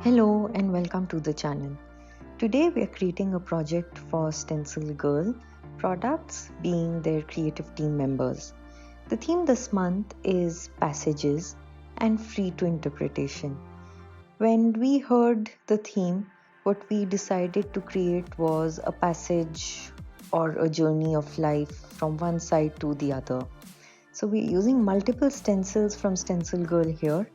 Hello and welcome to the channel. Today we are creating a project for StencilGirl Products, being their creative team members. The theme this month is passages and free to interpretation. When we heard the theme, what we decided to create was a passage or a journey of life from one side to the other. So we're using multiple stencils from StencilGirl here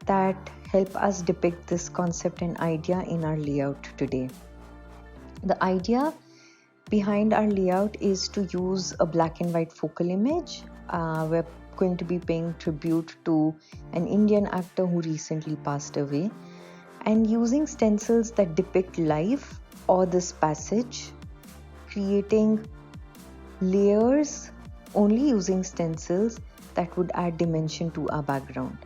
that help us depict this concept and idea in our layout today. The idea behind our layout is to use a black and white focal image. We're going to be paying tribute to an Indian actor who recently passed away, and using stencils that depict life or this passage, creating layers only using stencils that would add dimension to our background.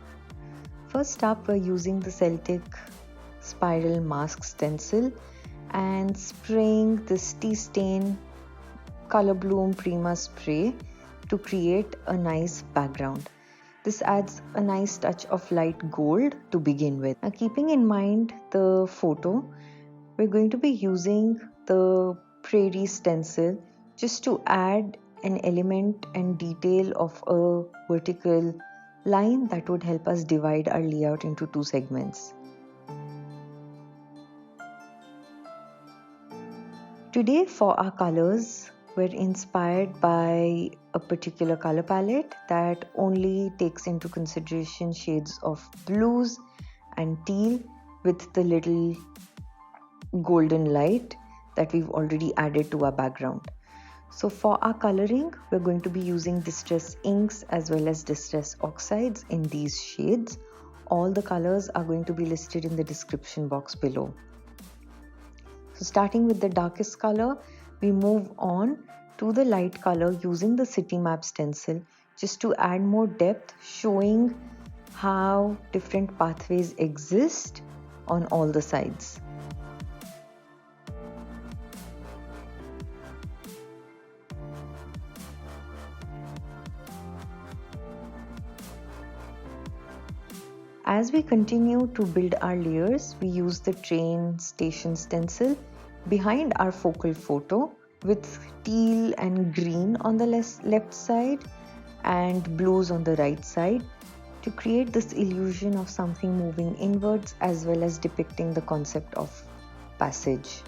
First up, we're using the Celtic Spiral Mask Stencil and spraying this tea stain Color Bloom Prima spray to create a nice background. This adds a nice touch of light gold to begin with. Now, keeping in mind the photo, we're going to be using the prairie stencil just to add an element and detail of a vertical line that would help us divide our layout into two segments. Today for our colors, we're inspired by a particular color palette that only takes into consideration shades of blues and teal with the little golden light that we've already added to our background. So for our coloring, we're going to be using distress inks as well as distress oxides in these shades. All the colors are going to be listed in the description box below. So starting with the darkest color, we move on to the light color using the city map stencil just to add more depth, showing how different pathways exist on all the sides. As we continue to build our layers, we use the train station stencil behind our focal photo with teal and green on the left side and blues on the right side to create this illusion of something moving inwards as well as depicting the concept of passage.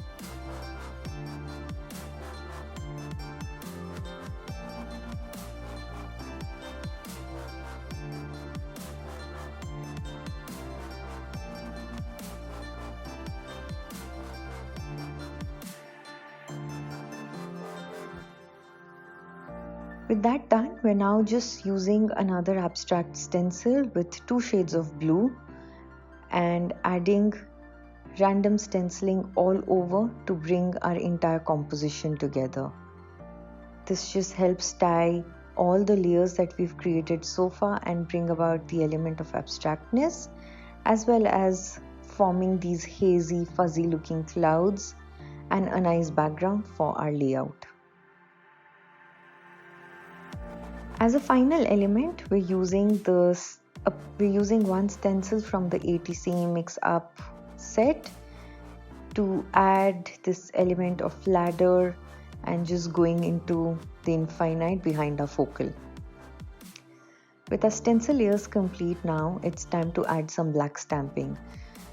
With that done, we're now just using another abstract stencil with two shades of blue and adding random stenciling all over to bring our entire composition together. This just helps tie all the layers that we've created so far and bring about the element of abstractness, as well as forming these hazy, fuzzy looking clouds and a nice background for our layout. As a final element, we're using one stencil from the ATC Mix Up set to add this element of ladder and just going into the infinite behind our focal. With our stencil layers complete now, it's time to add some black stamping.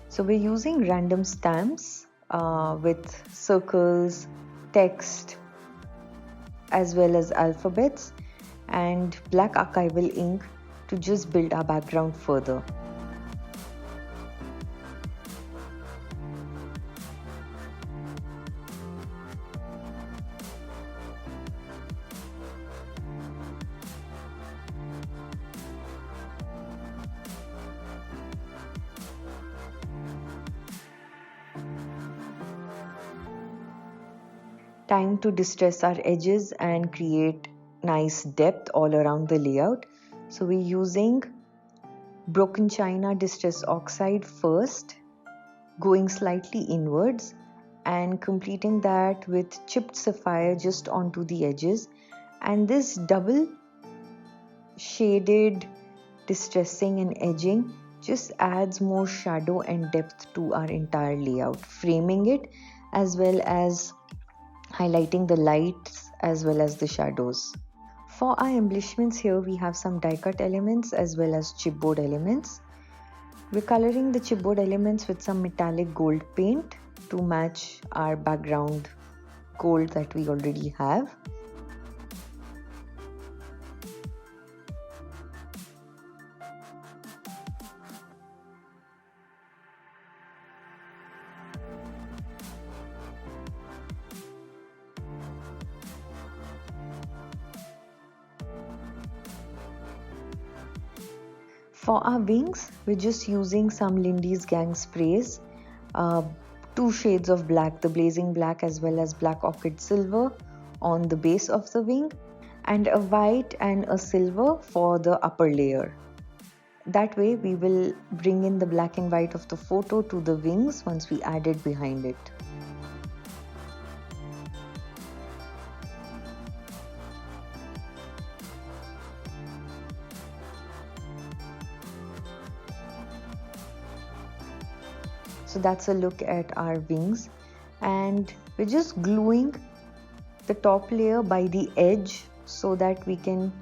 So we're using random stamps with circles, text, as well as alphabets, and black archival ink to just build our background further. Time to distress our edges and create nice depth all around the layout. So we're using broken china distress oxide first, going slightly inwards and completing that with chipped sapphire just onto the edges, and this double shaded distressing and edging just adds more shadow and depth to our entire layout, framing it as well as highlighting the lights as well as the shadows. For our embellishments here, we have some die cut elements as well as chipboard elements. We're coloring the chipboard elements with some metallic gold paint to match our background gold that we already have. For our wings, we're just using some Lindys gang sprays, 2 shades of black, the blazing black as well as black orchid silver on the base of the wing, and a white and a silver for the upper layer. That way we will bring in the black and white of the photo to the wings once we add it behind it. So that's a look at our wings, and we're just gluing the top layer by the edge so that we can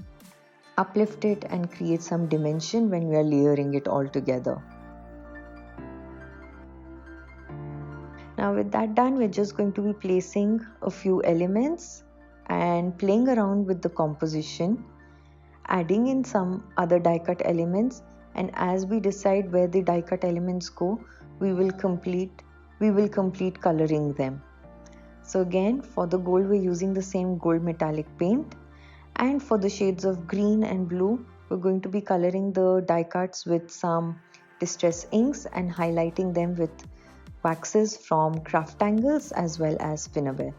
uplift it and create some dimension when we are layering it all together. Now with that done, we're just going to be placing a few elements and playing around with the composition, adding in some other die cut elements, and as we decide where the die cut elements go, we will complete coloring them. So again, for the gold we're using the same gold metallic paint, and for the shades of green and blue we're going to be coloring the die cuts with some distress inks and highlighting them with waxes from Tangles as well as Finnabair.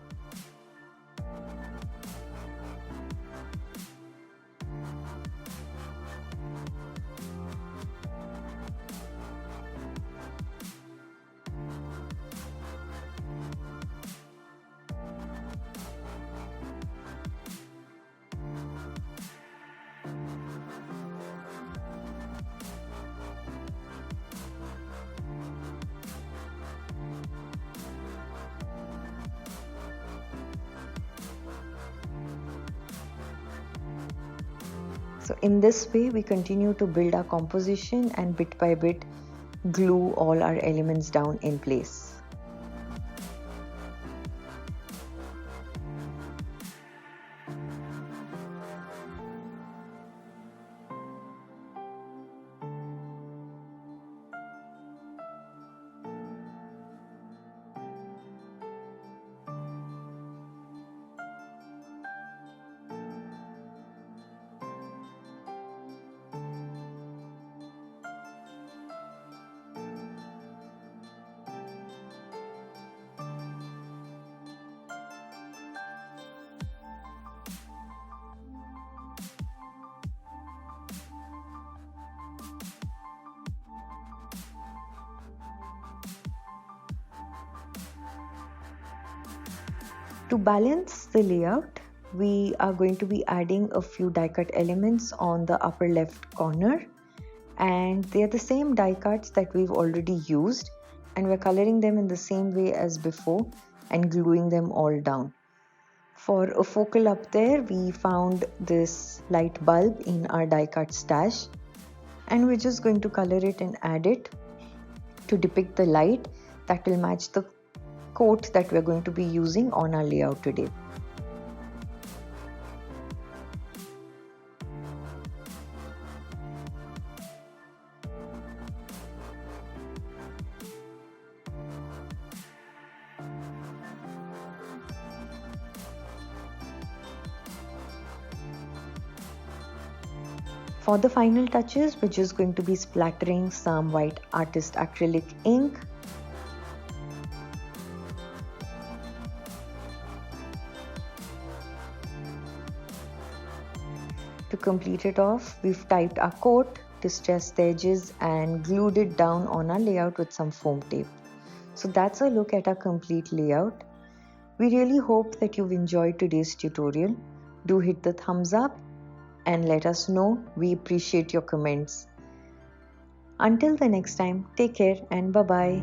So in this way we continue to build our composition and bit by bit glue all our elements down in place. To balance the layout, we are going to be adding a few die cut elements on the upper left corner, and they are the same die cuts that we've already used, and we're coloring them in the same way as before and gluing them all down. For a focal up there, we found this light bulb in our die cut stash, and we're just going to color it and add it to depict the light that will match the coat that we're going to be using on our layout today. For the final touches, we're just going to be splattering some white artist acrylic ink . To complete it off, we've typed our coat, distressed the edges and glued it down on our layout with some foam tape. So that's a look at our complete layout. We really hope that you've enjoyed today's tutorial. Do hit the thumbs up and let us know. We appreciate your comments. Until the next time, take care and bye bye.